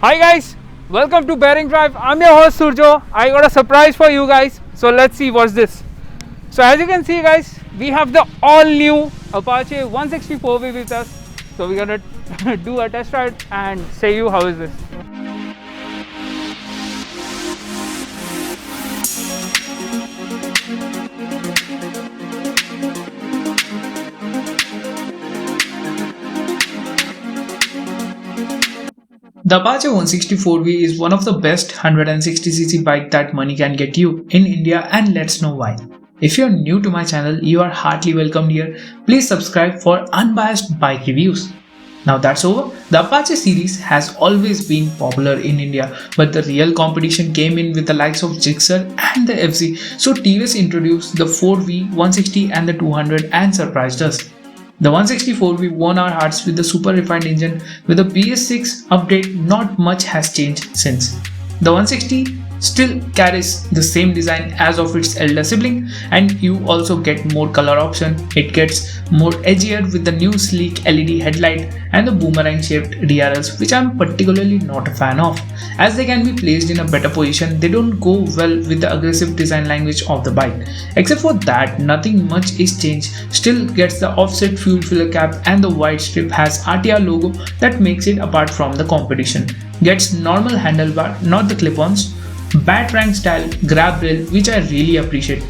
Hi guys, welcome to Bearing Drive. I'm your host Surjo. I got a surprise for you guys. So let's see what's this. So as you can see guys, we have the all new Apache 164V with us. So we're gonna do a test ride and say you how is this. The Apache 164V is one of the best 160cc bike that money can get you in India, and let's know why. If you're new to my channel, you are heartily welcomed here. Please subscribe for unbiased bike reviews. Now that's over. The Apache series has always been popular in India, but the real competition came in with the likes of Gixxer and the FZ. So TVS introduced the 4V, 160 and the 200 and surprised us. The 164V won our hearts with the super refined engine. With the BS6 update, not much has changed since. The 160 still carries the same design as of its elder sibling, and you also get more color option. It gets more edgier with the new sleek LED headlight and the boomerang shaped DRLs, which I'm particularly not a fan of, as they can be placed in a better position. They don't go well with the aggressive design language of the bike. Except for that, nothing much is changed. Still gets the offset fuel filler cap, and the white strip has RTR logo that makes it apart from the competition. Gets normal handlebar, not the clip-ons. Bat rank style grab rail, which I really appreciate.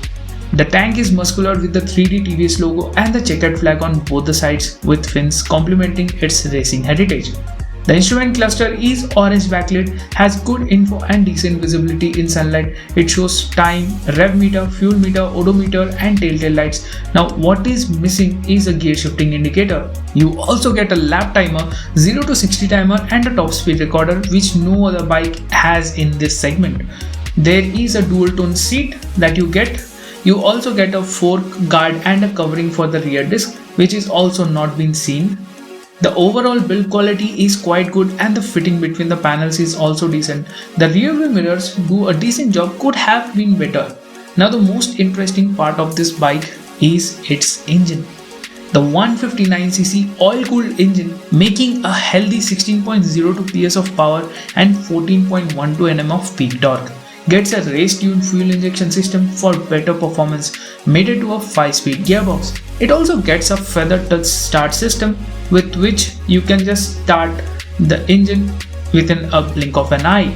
The tank is muscular with the 3D TVS logo and the checkered flag on both the sides, with fins complementing its racing heritage. The instrument cluster is orange backlit, has good info and decent visibility in sunlight. It shows time, rev meter, fuel meter, odometer and telltale lights. Now what is missing is a gear shifting indicator. You also get a lap timer, 0 to 60 timer and a top speed recorder, which no other bike has in this segment. There is a dual tone seat that you get. You also get a fork guard and a covering for the rear disc, which is also not been seen. The overall build quality is quite good, and the fitting between the panels is also decent. The rear view mirrors do a decent job, could have been better. Now the most interesting part of this bike is its engine. The 159cc oil-cooled engine, making a healthy 16.02 PS of power and 14.12 Nm of peak torque. Gets a race-tuned fuel injection system for better performance, mated to a 5-speed gearbox. It also gets a feather touch start system, with which you can just start the engine within a blink of an eye.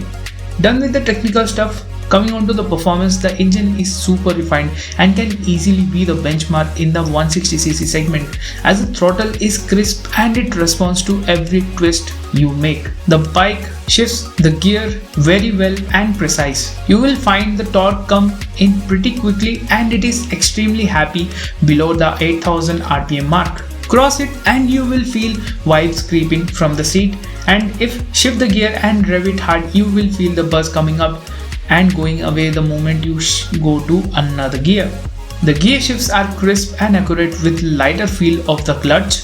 Done with the technical stuff, coming on to the performance, the engine is super refined and can easily be the benchmark in the 160cc segment, as the throttle is crisp and it responds to every twist you make. The bike shifts the gear very well and precise. You will find the torque come in pretty quickly, and it is extremely happy below the 8000 RPM mark. Cross it and you will feel vibes creeping from the seat, and if shift the gear and rev it hard, you will feel the buzz coming up and going away the moment you go to another gear. The gear shifts are crisp and accurate with lighter feel of the clutch.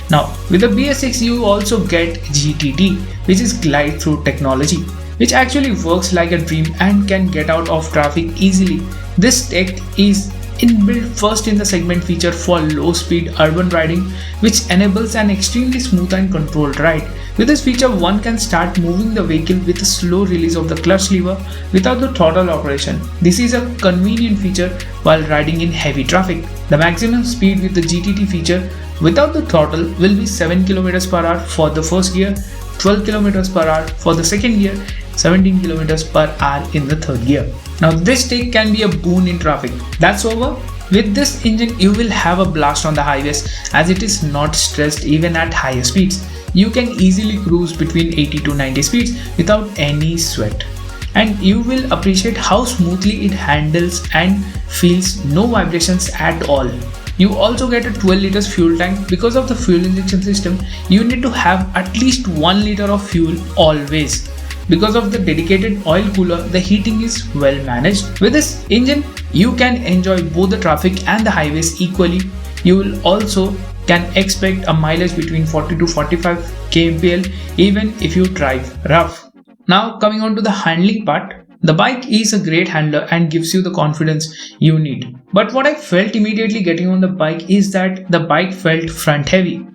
Now with the BS6 you also get GTT, which is glide through technology, which actually works like a dream and can get out of traffic easily. This tech is inbuilt first in the segment feature for low speed urban riding, which enables an extremely smooth and controlled ride. With this feature, one can start moving the vehicle with a slow release of the clutch lever without the throttle operation. This is a convenient feature while riding in heavy traffic. The maximum speed with the GTT feature without the throttle will be 7 km per hour for the first gear, 12 km per hour for the second gear, 17 km per hour in the third gear. Now this tech can be a boon in traffic. That's over. With this engine you will have a blast on the highways, as it is not stressed even at higher speeds. You can easily cruise between 80 to 90 speeds without any sweat. And you will appreciate how smoothly it handles and feels no vibrations at all. You also get a 12 liters fuel tank. Because of the fuel injection system, you need to have at least 1 liter of fuel always. Because of the dedicated oil cooler, the heating is well managed. With this engine, you can enjoy both the traffic and the highways equally. You will also can expect a mileage between 40 to 45 kmpl even if you drive rough. Now coming on to the handling part. The bike is a great handler and gives you the confidence you need. But what I felt immediately getting on the bike is that the bike felt front heavy.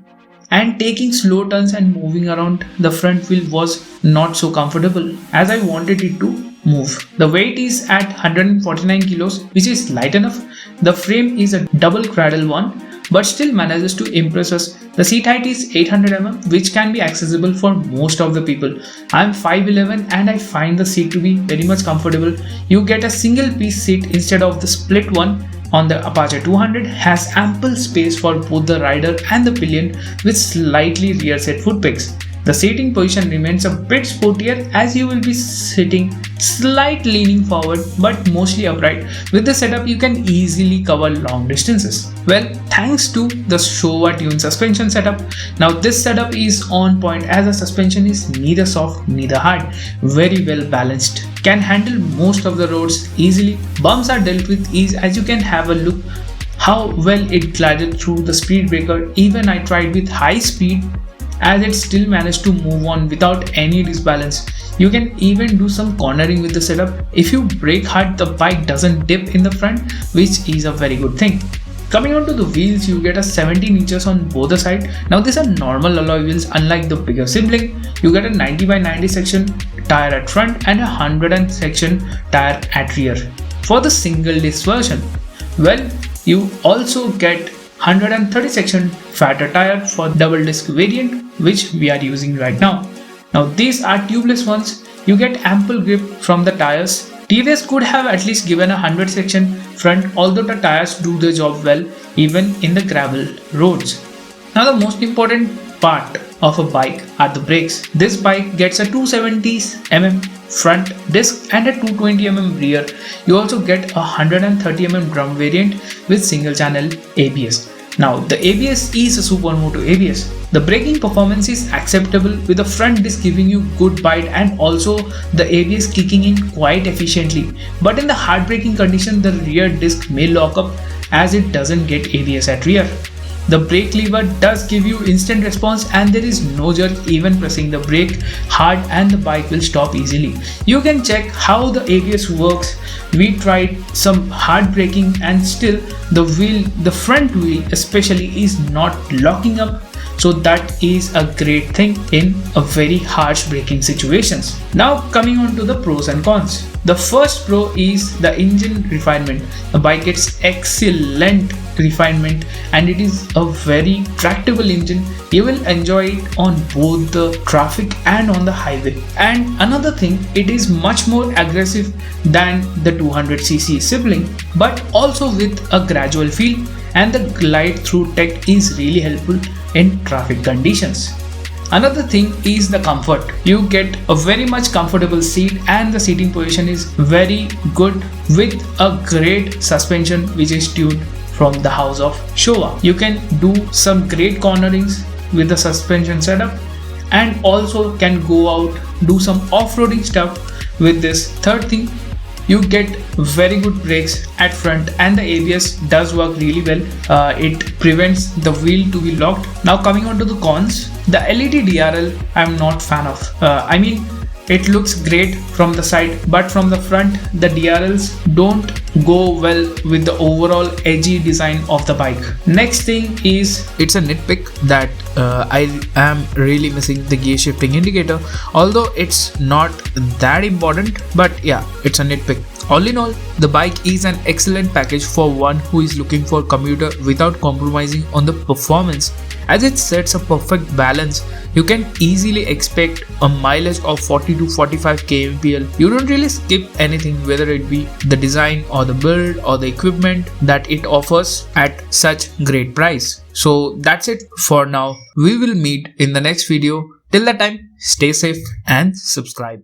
and taking slow turns and moving around the front wheel was not so comfortable as I wanted it to move. The weight is at 149 kilos, which is light enough. The frame is a double cradle one, but still manages to impress us. The seat height is 800 mm, which can be accessible for most of the people. I am 5'11" and I find the seat to be very much comfortable. You get a single piece seat instead of the split one on the Apache 200, has ample space for both the rider and the pillion with slightly rear set footpegs. The seating position remains a bit sportier as you will be sitting slightly leaning forward but mostly upright. With the setup you can easily cover long distances. Well, thanks to the Showa Tune suspension setup. Now this setup is on point as the suspension is neither soft neither hard, very well balanced. Can handle most of the roads easily. Bumps are dealt with ease as you can have a look how well it glided through the speed breaker. Even I tried with high speed as it still managed to move on without any disbalance. You can even do some cornering with the setup. If you brake hard, the bike doesn't dip in the front, which is a very good thing. Coming on to the wheels, you get a 17 inches on both the sides. Now these are normal alloy wheels unlike the bigger sibling. You get a 90 by 90 section tire at front and a 100 section tire at rear. For the single disc version, well, you also get 130 section fatter tire for double disc variant, which we are using right now. Now these are tubeless ones. You get ample grip from the tires. TVS could have at least given a 100 section front, although the tires do the job well even in the gravel roads. Now the most important part of a bike are the brakes. This bike gets a 270 mm front disc and a 220 mm rear. You also get a 130 mm drum variant with single channel ABS. Now the ABS is a Supermoto ABS. The braking performance is acceptable with the front disc giving you good bite and also the ABS kicking in quite efficiently. But in the hard braking condition, the rear disc may lock up as it doesn't get ABS at rear. The brake lever does give you instant response and there is no jerk even pressing the brake hard and the bike will stop easily. You can check how the ABS works. We tried some hard braking and still the front wheel especially is not locking up. So that is a great thing in a very harsh braking situations. Now coming on to the pros and cons. The first pro is the engine refinement. The bike gets excellent refinement and it is a very tractable engine. You will enjoy it on both the traffic and on the highway. And another thing, it is much more aggressive than the 200cc sibling, but also with a gradual feel, and the glide through tech is really helpful in traffic conditions. Another thing is the comfort. You get a very much comfortable seat and the seating position is very good with a great suspension which is tuned from the house of Showa. You can do some great cornerings with the suspension setup and also can go out do some off-roading stuff with this. Third thing, you get very good brakes at front and the ABS does work really well. It prevents the wheel to be locked. Now coming on to the cons, the LED DRL I'm not fan of. I mean, it looks great from the side, but from the front the DRLs don't go well with the overall edgy design of the bike. Next thing is, it's a nitpick that I am really missing the gear shifting indicator, although it's not that important, but yeah, it's a nitpick. All in all, the bike is an excellent package for one who is looking for a commuter without compromising on the performance, as it sets a perfect balance. You can easily expect a mileage of 40 to 45 kmpl. You don't really skip anything, whether it be the design or the build or the equipment that it offers at such great price. So that's it for now. We will meet in the next video. Till that time, stay safe and subscribe.